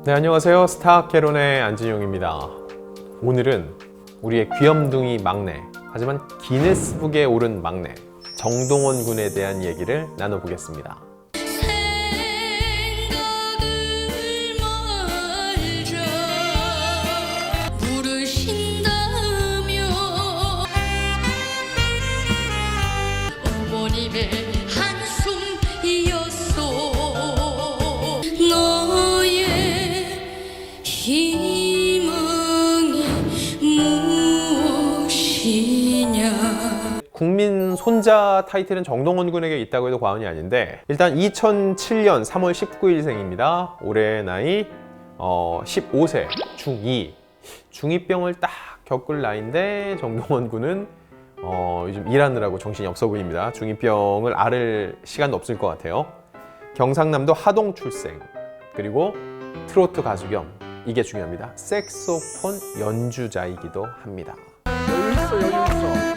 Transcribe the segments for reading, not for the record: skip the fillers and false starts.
네, 안녕하세요. 스타캐론의 안진용입니다. 오늘은 우리의 귀염둥이 막내, 하지만 기네스북에 오른 막내 정동원 군에 대한 얘기를 나눠보겠습니다. 국민 손자 타이틀은 정동원 군에게 있다고 해도 과언이 아닌데, 일단 2007년 3월 19일생입니다. 올해 나이 15세, 중2. 중2병을 딱 겪을 나이인데 정동원 군은 요즘 일하느라고 정신이 없어 보입니다. 중2병을 앓을 시간도 없을 것 같아요. 경상남도 하동 출생, 그리고 트로트 가수 겸, 이게 중요합니다, 색소폰 연주자이기도 합니다. 여유 있어, 여유 있어.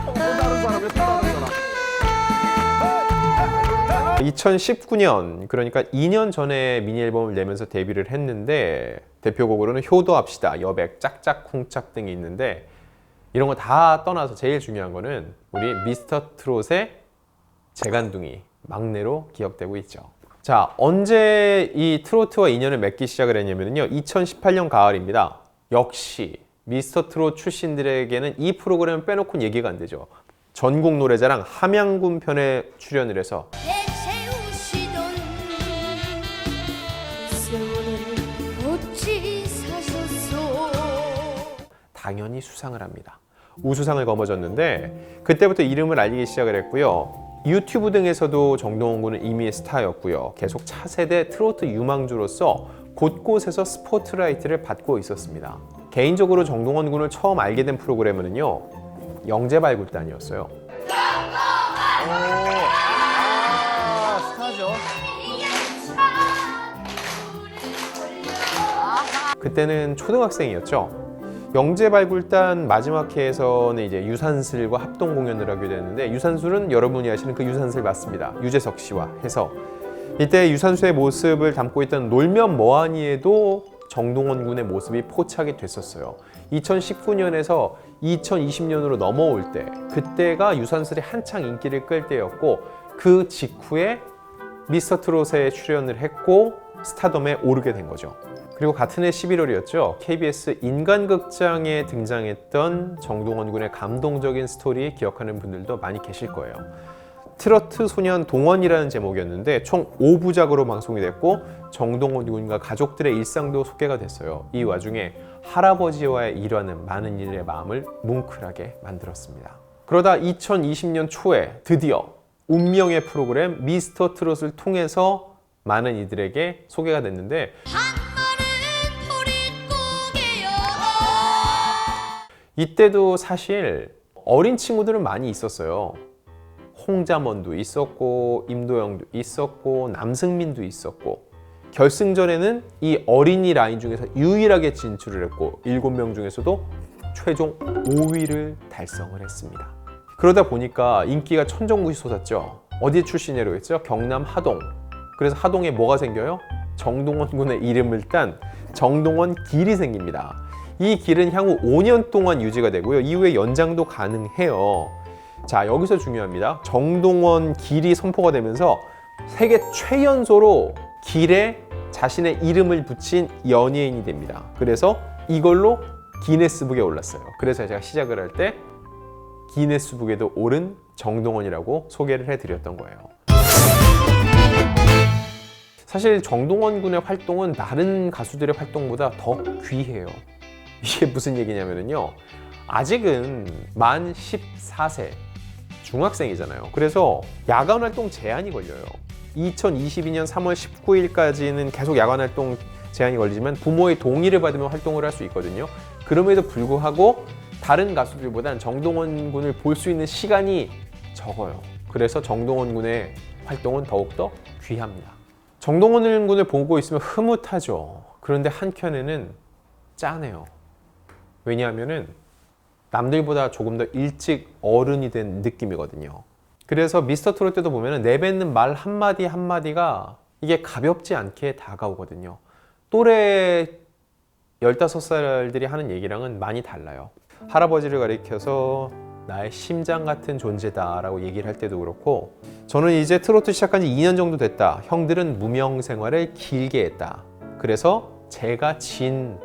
또 다른 사람이야, 또 다른 사람. 2019년, 그러니까 2년 전에 미니 앨범을 내면서 데뷔를 했는데, 대표곡으로는 효도합시다, 여백, 짝짝쿵짝 등이 있는데, 이런 거 다 떠나서 제일 중요한 거는 우리 미스터 트롯의 재간둥이, 막내로 기억되고 있죠. 자, 언제 이 트로트와 인연을 맺기 시작을 했냐면요, 2018년 가을입니다. 역시 미스터 트롯 출신들에게는 이 프로그램을 빼놓고는 얘기가 안 되죠. 전국 노래자랑 함양군 편에 출연을 해서 당연히 수상을 합니다. 우수상을 거머쥐었는데, 그때부터 이름을 알리기 시작을 했고요. 유튜브 등에서도 정동원 군은 이미 스타였고요. 계속 차세대 트로트 유망주로서 곳곳에서 스포트라이트를 받고 있었습니다. 개인적으로 정동원 군을 처음 알게 된 프로그램은요, 영재발굴단이었어요. 스타죠. 그때는 초등학생이었죠. 영재발굴단 마지막 회에서는 이제 유산슬과 합동 공연을 하게 되는데, 유산슬은 여러분이 아시는 그 유산슬 맞습니다. 유재석 씨와 해서 이때 유산슬의 모습을 담고 있던 놀면 뭐하니에도 정동원 군의 모습이 포착이 됐었어요. 2019년에서 2020년으로 넘어올 때, 그때가 유산슬이 한창 인기를 끌 때였고, 그 직후에 미스터 트롯에 출연을 했고 스타덤에 오르게 된 거죠. 그리고 같은 해 11월이었죠. KBS 인간극장에 등장했던 정동원 군의 감동적인 스토리 기억하는 분들도 많이 계실 거예요. 트로트 소년 동원이라는 제목이었는데 총 5부작으로 방송이 됐고, 정동원 군과 가족들의 일상도 소개가 됐어요. 이 와중에 할아버지와의 일화는 많은 이들의 마음을 뭉클하게 만들었습니다. 그러다 2020년 초에 드디어 운명의 프로그램 미스터 트롯을 통해서 많은 이들에게 소개가 됐는데, 이때도 사실 어린 친구들은 많이 있었어요. 홍자먼도 있었고, 임도영도 있었고, 남승민도 있었고, 결승전에는 이 어린이 라인 중에서 유일하게 진출을 했고 7명 중에서도 최종 5위를 달성을 했습니다. 그러다 보니까 인기가 천정부시 솟았죠. 어디 출신이라고 했죠? 경남 하동. 그래서 하동에 뭐가 생겨요? 정동원 군의 이름을 딴 정동원 길이 생깁니다. 이 길은 향후 5년 동안 유지가 되고요. 이후에 연장도 가능해요. 자, 여기서 중요합니다. 정동원 길이 선포가 되면서 세계 최연소로 길에 자신의 이름을 붙인 연예인이 됩니다. 그래서 이걸로 기네스북에 올랐어요. 그래서 제가 시작을 할 때 기네스북에도 오른 정동원이라고 소개를 해드렸던 거예요. 사실 정동원 군의 활동은 다른 가수들의 활동보다 더 귀해요. 이게 무슨 얘기냐면요, 아직은 만 14세 중학생이잖아요. 그래서 야간 활동 제한이 걸려요. 2022년 3월 19일까지는 계속 야간 활동 제한이 걸리지만 부모의 동의를 받으면 활동을 할 수 있거든요. 그럼에도 불구하고 다른 가수들보다는 정동원 군을 볼 수 있는 시간이 적어요. 그래서 정동원 군의 활동은 더욱더 귀합니다. 정동원 군을 보고 있으면 흐뭇하죠. 그런데 한켠에는 짠해요. 왜냐하면은 남들보다 조금 더 일찍 어른이 된 느낌이거든요. 그래서 미스터 트롯 때도 보면은 내뱉는 말 한마디 한마디가 이게 가볍지 않게 다가오거든요. 또래 15살들이 하는 얘기랑은 많이 달라요. 할아버지를 가리켜서 나의 심장 같은 존재다라고 얘기를 할 때도 그렇고, 저는 이제 트로트 시작한 지 2년 정도 됐다. 형들은 무명 생활을 길게 했다. 그래서 제가 진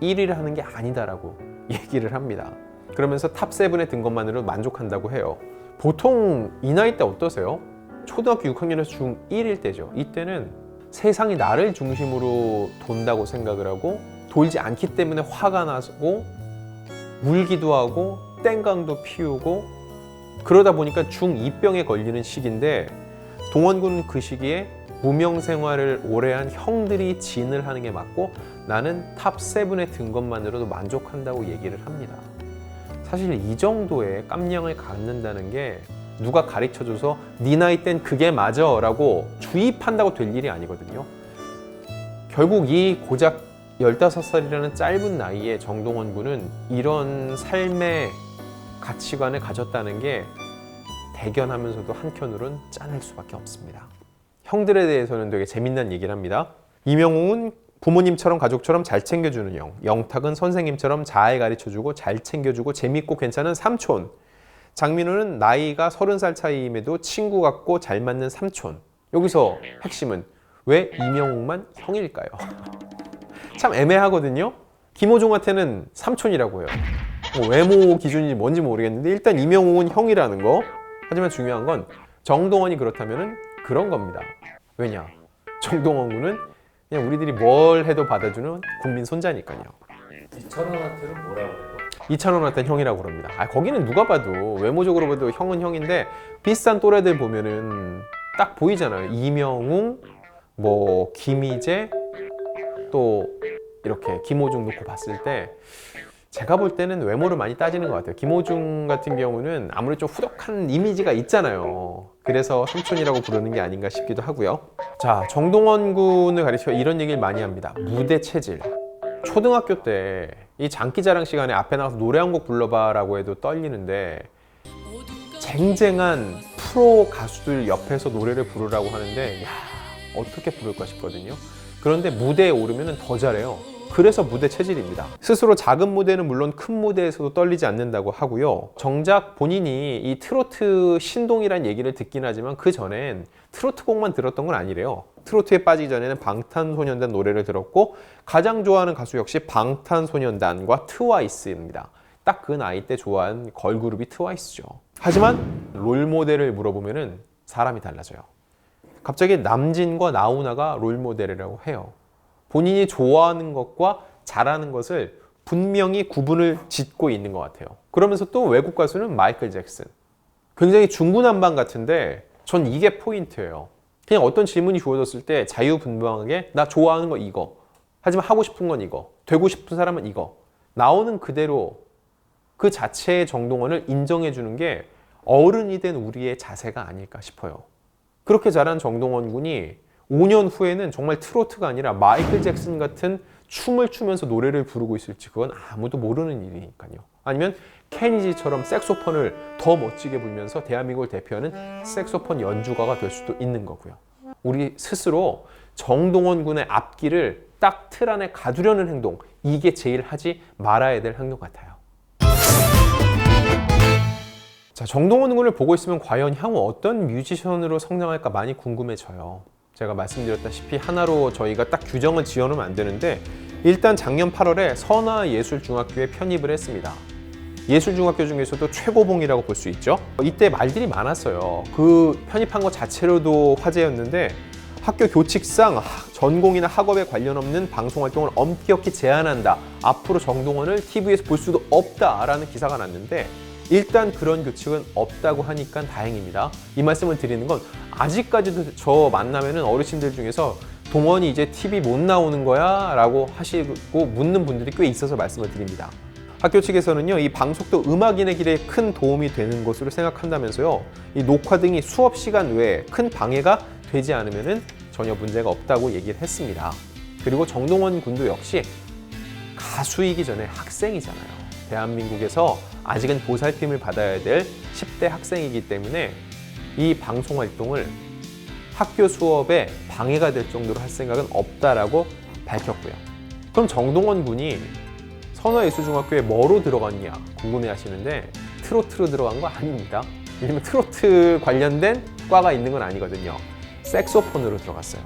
1위를 하는 게 아니다라고 얘기를 합니다. 그러면서 탑7에 든 것만으로 만족한다고 해요. 보통 이 나이 때 어떠세요? 초등학교 6학년에서 중1일 때죠. 이때는 세상이 나를 중심으로 돈다고 생각을 하고, 돌지 않기 때문에 화가 나고 울기도 하고 땡깡도 피우고, 그러다 보니까 중2병에 걸리는 시기인데, 동원군은 그 시기에 무명 생활을 오래 한 형들이 진을 하는 게 맞고 나는 탑7에 든 것만으로도 만족한다고 얘기를 합니다. 사실 이 정도의 깜냥을 갖는다는 게 누가 가르쳐줘서 네 나이 땐 그게 맞아 라고 주입한다고 될 일이 아니거든요. 결국 이 고작 15살이라는 짧은 나이에 정동원 군은 이런 삶의 가치관을 가졌다는 게 대견하면서도 한켠으로는 짠할 수밖에 없습니다. 형들에 대해서는 되게 재밌는 얘기를 합니다. 이명웅은 부모님처럼 가족처럼 잘 챙겨주는 형, 영탁은 선생님처럼 잘 가르쳐주고 잘 챙겨주고 재밌고 괜찮은 삼촌, 장민호는 나이가 30살 차이임에도 친구 같고 잘 맞는 삼촌. 여기서 핵심은 왜 이명웅만 형일까요? 참 애매하거든요. 김호중한테는 삼촌이라고 해요. 뭐 외모 기준이 뭔지 모르겠는데 일단 이명웅은 형이라는 거. 하지만 중요한 건 정동원이 그렇다면 그런 겁니다. 왜냐? 정동원 군은 그냥 우리들이 뭘 해도 받아주는 국민 손자니까요. 이찬원한테는 뭐라고 해요? 이찬원한테는 형이라고 그럽니다. 거기는 누가 봐도 외모적으로 봐도 형은 형인데 비슷한 또래들 보면은 딱 보이잖아요. 이명웅, 뭐 김희재, 또 이렇게 김호중 놓고 봤을 때 제가 볼 때는 외모를 많이 따지는 것 같아요. 김호중 같은 경우는 아무래도 좀 후덕한 이미지가 있잖아요. 그래서 삼촌이라고 부르는 게 아닌가 싶기도 하고요. 자, 정동원 군을 가리켜 이런 얘기를 많이 합니다. 무대 체질. 초등학교 때 이 장기자랑 시간에 앞에 나가서 노래 한 곡 불러봐 라고 해도 떨리는데, 쟁쟁한 프로 가수들 옆에서 노래를 부르라고 하는데 야, 어떻게 부를까 싶거든요. 그런데 무대에 오르면 더 잘해요. 그래서 무대 체질입니다. 스스로 작은 무대는 물론 큰 무대에서도 떨리지 않는다고 하고요. 정작 본인이 이 트로트 신동이란 얘기를 듣긴 하지만 그 전엔 트로트 곡만 들었던 건 아니래요. 트로트에 빠지기 전에는 방탄소년단 노래를 들었고 가장 좋아하는 가수 역시 방탄소년단과 트와이스입니다. 딱 그 나이 때 좋아한 걸그룹이 트와이스죠. 하지만 롤모델을 물어보면 사람이 달라져요. 갑자기 남진과 나훈아가 롤모델이라고 해요. 본인이 좋아하는 것과 잘하는 것을 분명히 구분을 짓고 있는 것 같아요. 그러면서 또 외국 가수는 마이클 잭슨. 굉장히 중구난방 같은데 전 이게 포인트예요. 그냥 어떤 질문이 주어졌을 때 자유분방하게 나 좋아하는 거 이거, 하지만 하고 싶은 건 이거, 되고 싶은 사람은 이거, 나오는 그대로 그 자체의 정동원을 인정해 주는 게 어른이 된 우리의 자세가 아닐까 싶어요. 그렇게 자란 정동원 군이 5년 후에는 정말 트로트가 아니라 마이클 잭슨 같은 춤을 추면서 노래를 부르고 있을지 그건 아무도 모르는 일이니까요. 아니면 케니지처럼 색소폰을 더 멋지게 불면서 대한민국을 대표하는 색소폰 연주가가 될 수도 있는 거고요. 우리 스스로 정동원 군의 앞길을 딱 틀 안에 가두려는 행동, 이게 제일 하지 말아야 될 행동 같아요. 자, 정동원 군을 보고 있으면 과연 향후 어떤 뮤지션으로 성장할까 많이 궁금해져요. 제가 말씀드렸다시피 하나로 저희가 딱 규정을 지어놓으면 안 되는데, 일단 작년 8월에 선화예술중학교에 편입을 했습니다. 예술중학교 중에서도 최고봉이라고 볼 수 있죠. 이때 말들이 많았어요. 그 편입한 것 자체로도 화제였는데 학교 교칙상 전공이나 학업에 관련 없는 방송활동을 엄격히 제한한다. 앞으로 정동원을 TV에서 볼 수도 없다라는 기사가 났는데 일단 그런 규칙은 없다고 하니까 다행입니다. 이 말씀을 드리는 건 아직까지도 저 만나면은 어르신들 중에서 동원이 이제 TV 못 나오는 거야? 라고 하시고 묻는 분들이 꽤 있어서 말씀을 드립니다. 학교 측에서는요, 이 방송도 음악인의 길에 큰 도움이 되는 것으로 생각한다면서요, 이 녹화 등이 수업 시간 외에 큰 방해가 되지 않으면은 전혀 문제가 없다고 얘기를 했습니다. 그리고 정동원 군도 역시 가수이기 전에 학생이잖아요. 대한민국에서 아직은 보살핌을 받아야 될 10대 학생이기 때문에 이 방송 활동을 학교 수업에 방해가 될 정도로 할 생각은 없다라고 밝혔고요. 그럼 정동원 군이 선화예술중학교에 뭐로 들어갔냐 궁금해 하시는데 트로트로 들어간 거 아닙니다. 왜냐면 트로트 관련된 과가 있는 건 아니거든요. 색소폰으로 들어갔어요.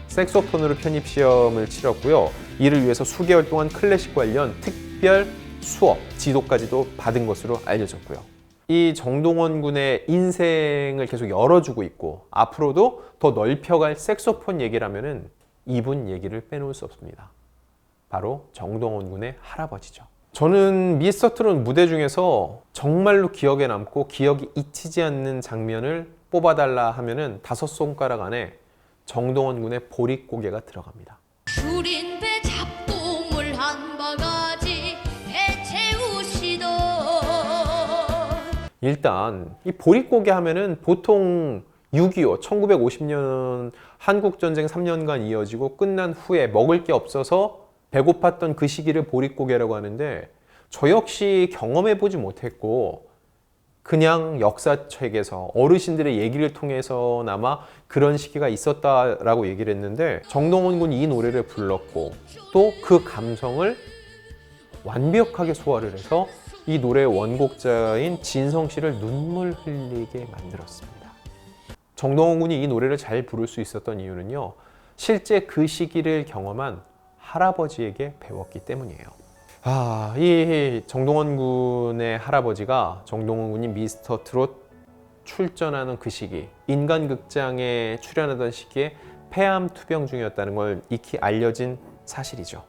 색소폰으로 편입시험을 치렀고요. 이를 위해서 수개월 동안 클래식 관련 특별 수업, 지도까지도 받은 것으로 알려졌고요. 이 정동원 군의 인생을 계속 열어주고 있고 앞으로도 더 넓혀갈 색소폰 얘기라면은 이분 얘기를 빼놓을 수 없습니다. 바로 정동원 군의 할아버지죠. 저는 미스터 트롯 무대 중에서 정말로 기억에 남고 기억이 잊히지 않는 장면을 뽑아달라 하면은 5손가락 안에 정동원 군의 보릿고개가 들어갑니다. 줄인 배 잡동을 한 바가지 해채우시던 일단 이 보릿고개 하면은 보통 6.25, 1950년 한국전쟁 3년간 이어지고 끝난 후에 먹을 게 없어서 배고팠던 그 시기를 보릿고개라고 하는데 저 역시 경험해보지 못했고 그냥 역사책에서 어르신들의 얘기를 통해서나마 그런 시기가 있었다라고 얘기를 했는데 정동원 군이 이 노래를 불렀고 또 그 감성을 완벽하게 소화를 해서 이 노래의 원곡자인 진성 씨를 눈물 흘리게 만들었습니다. 정동원 군이 이 노래를 잘 부를 수 있었던 이유는요. 실제 그 시기를 경험한 할아버지에게 배웠기 때문이에요. 이 정동원 군의 할아버지가 정동원 군이 미스터 트롯 출전하는 그 시기, 인간극장에 출연하던 시기에 폐암 투병 중이었다는 걸 익히 알려진 사실이죠.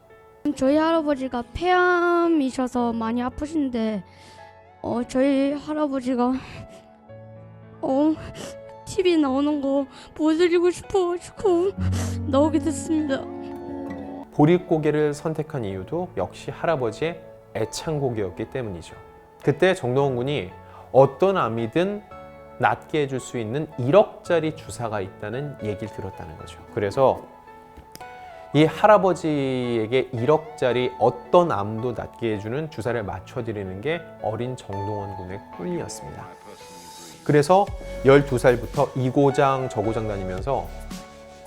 저희 할아버지가 폐암이셔서 많이 아프신데 저희 할아버지가 TV 나오는 거 보여드리고 싶어가지고 나오게 됐습니다. 보릿고개를 선택한 이유도 역시 할아버지의 애창곡이었기 때문이죠. 그때 정동원 군이 어떤 암이든 낫게 해줄 수 있는 1억짜리 주사가 있다는 얘기를 들었다는 거죠. 그래서 이 할아버지에게 1억짜리 어떤 암도 낫게 해주는 주사를 맞춰드리는 게 어린 정동원 군의 꿈이었습니다. 그래서 12살부터 이고장 저고장 다니면서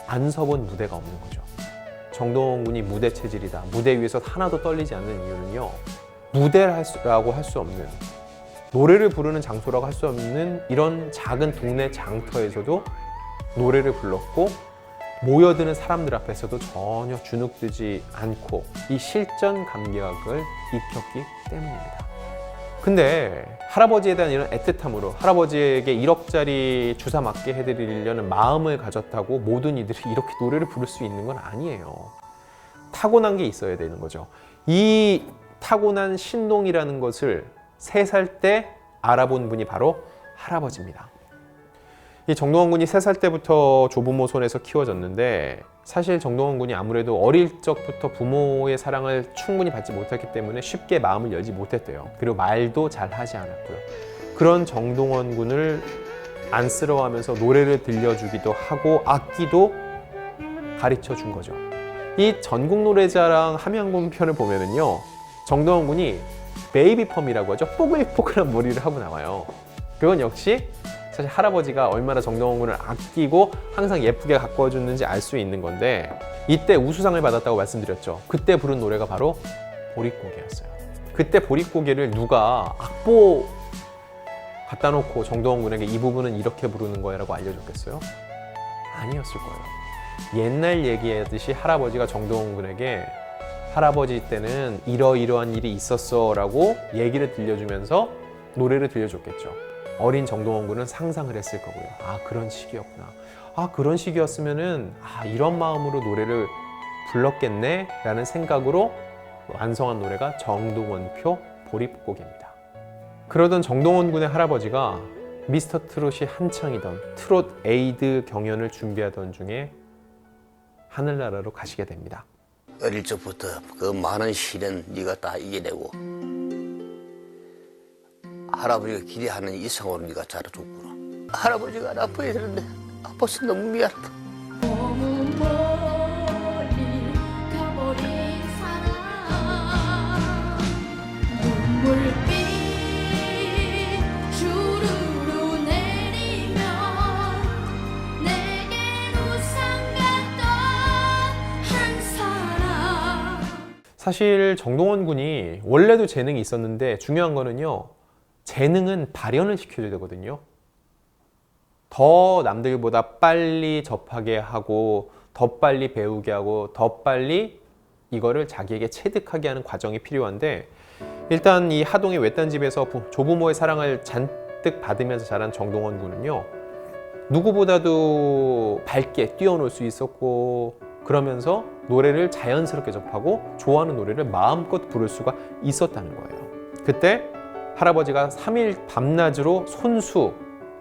안 서본 무대가 없는 거죠. 정동원 군이 무대 체질이다. 무대 위에서 하나도 떨리지 않는 이유는요. 무대라고 할 수 없는, 노래를 부르는 장소라고 할 수 없는 이런 작은 동네 장터에서도 노래를 불렀고 모여드는 사람들 앞에서도 전혀 주눅들지 않고 이 실전 감각을 익혔기 때문입니다. 근데 할아버지에 대한 이런 애틋함으로 할아버지에게 1억짜리 주사 맞게 해드리려는 마음을 가졌다고 모든 이들이 이렇게 노래를 부를 수 있는 건 아니에요. 타고난 게 있어야 되는 거죠. 이 타고난 신동이라는 것을 3살 때 알아본 분이 바로 할아버지입니다. 이 정동원 군이 3살 때부터 조부모 손에서 키워졌는데 사실 정동원 군이 아무래도 어릴 적부터 부모의 사랑을 충분히 받지 못했기 때문에 쉽게 마음을 열지 못했대요. 그리고 말도 잘 하지 않았고요. 그런 정동원 군을 안쓰러워하면서 노래를 들려주기도 하고 악기도 가르쳐 준 거죠. 이 전국노래자랑 함양군 편을 보면은요, 정동원 군이 베이비 펌이라고 하죠. 뽀글뽀글한 머리를 하고 나와요. 그건 역시 사실 할아버지가 얼마나 정동원 군을 아끼고 항상 예쁘게 가꿔줬는지 알 수 있는 건데, 이때 우수상을 받았다고 말씀드렸죠. 그때 부른 노래가 바로 보릿고개였어요. 그때 보릿고개를 누가 악보 갖다 놓고 정동원 군에게 이 부분은 이렇게 부르는 거야 라고 알려줬겠어요? 아니었을 거예요. 옛날 얘기하듯이 할아버지가 정동원 군에게 할아버지 때는 이러이러한 일이 있었어 라고 얘기를 들려주면서 노래를 들려줬겠죠. 어린 정동원 군은 상상을 했을 거고요. 그런 시기였구나. 그런 시기였으면은 이런 마음으로 노래를 불렀겠네 라는 생각으로 완성한 노래가 정동원표 보릿고개입니다. 그러던 정동원 군의 할아버지가 미스터 트롯이 한창이던 트롯 에이드 경연을 준비하던 중에 하늘나라로 가시게 됩니다. 어릴 적부터 그 많은 시련 네가 다 이겨내고 할아버지가 기대하는 이상으로 네가 자라줬구나. 할아버지가 아파야 되는데 아파서 너무 미안하다. 너무 멀리 가버린 사람 눈물빛 주르르 내리면 내겐 우상과 사실 정동원 군이 원래도 재능이 있었는데 중요한 거는요. 재능은 발현을 시켜줘야 되거든요. 더 남들보다 빨리 접하게 하고 더 빨리 배우게 하고 더 빨리 이거를 자기에게 체득하게 하는 과정이 필요한데 일단 이 하동의 외딴 집에서 조부모의 사랑을 잔뜩 받으면서 자란 정동원 군은요. 누구보다도 밝게 뛰어놀 수 있었고 그러면서 노래를 자연스럽게 접하고 좋아하는 노래를 마음껏 부를 수가 있었다는 거예요. 그때 할아버지가 3일 밤낮으로 손수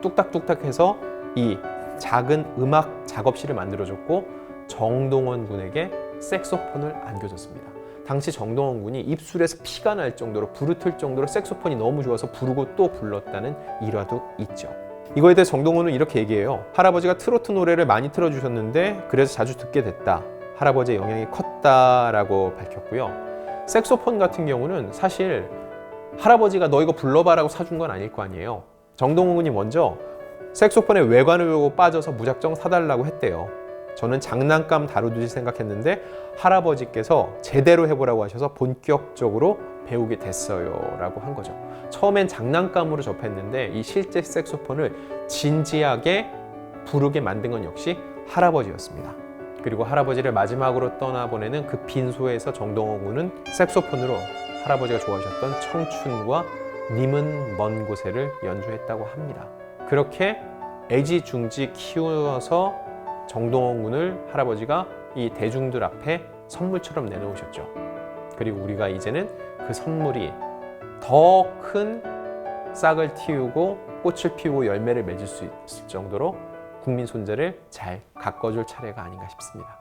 뚝딱뚝딱 해서 이 작은 음악 작업실을 만들어줬고 정동원 군에게 색소폰을 안겨줬습니다. 당시 정동원 군이 입술에서 피가 날 정도로 부르틀 정도로 색소폰이 너무 좋아서 부르고 또 불렀다는 일화도 있죠. 이거에 대해 정동원은 이렇게 얘기해요. 할아버지가 트로트 노래를 많이 틀어주셨는데 그래서 자주 듣게 됐다. 할아버지의 영향이 컸다라고 밝혔고요. 색소폰 같은 경우는 사실 할아버지가 너 이거 불러봐라고 사준 건 아닐 거 아니에요. 정동원 군이 먼저 색소폰의 외관을 보고 빠져서 무작정 사달라고 했대요. 저는 장난감 다루듯이 생각했는데 할아버지께서 제대로 해보라고 하셔서 본격적으로 배우게 됐어요 라고 한 거죠. 처음엔 장난감으로 접했는데 이 실제 색소폰을 진지하게 부르게 만든 건 역시 할아버지였습니다. 그리고 할아버지를 마지막으로 떠나보내는 그 빈소에서 정동원 군은 색소폰으로 할아버지가 좋아하셨던 청춘과 님은 먼 곳에를 연주했다고 합니다. 그렇게 애지중지 키워서 정동원 군을 할아버지가 이 대중들 앞에 선물처럼 내놓으셨죠. 그리고 우리가 이제는 그 선물이 더 큰 싹을 틔우고 꽃을 피우고 열매를 맺을 수 있을 정도로 국민 손재를 잘 가꿔줄 차례가 아닌가 싶습니다.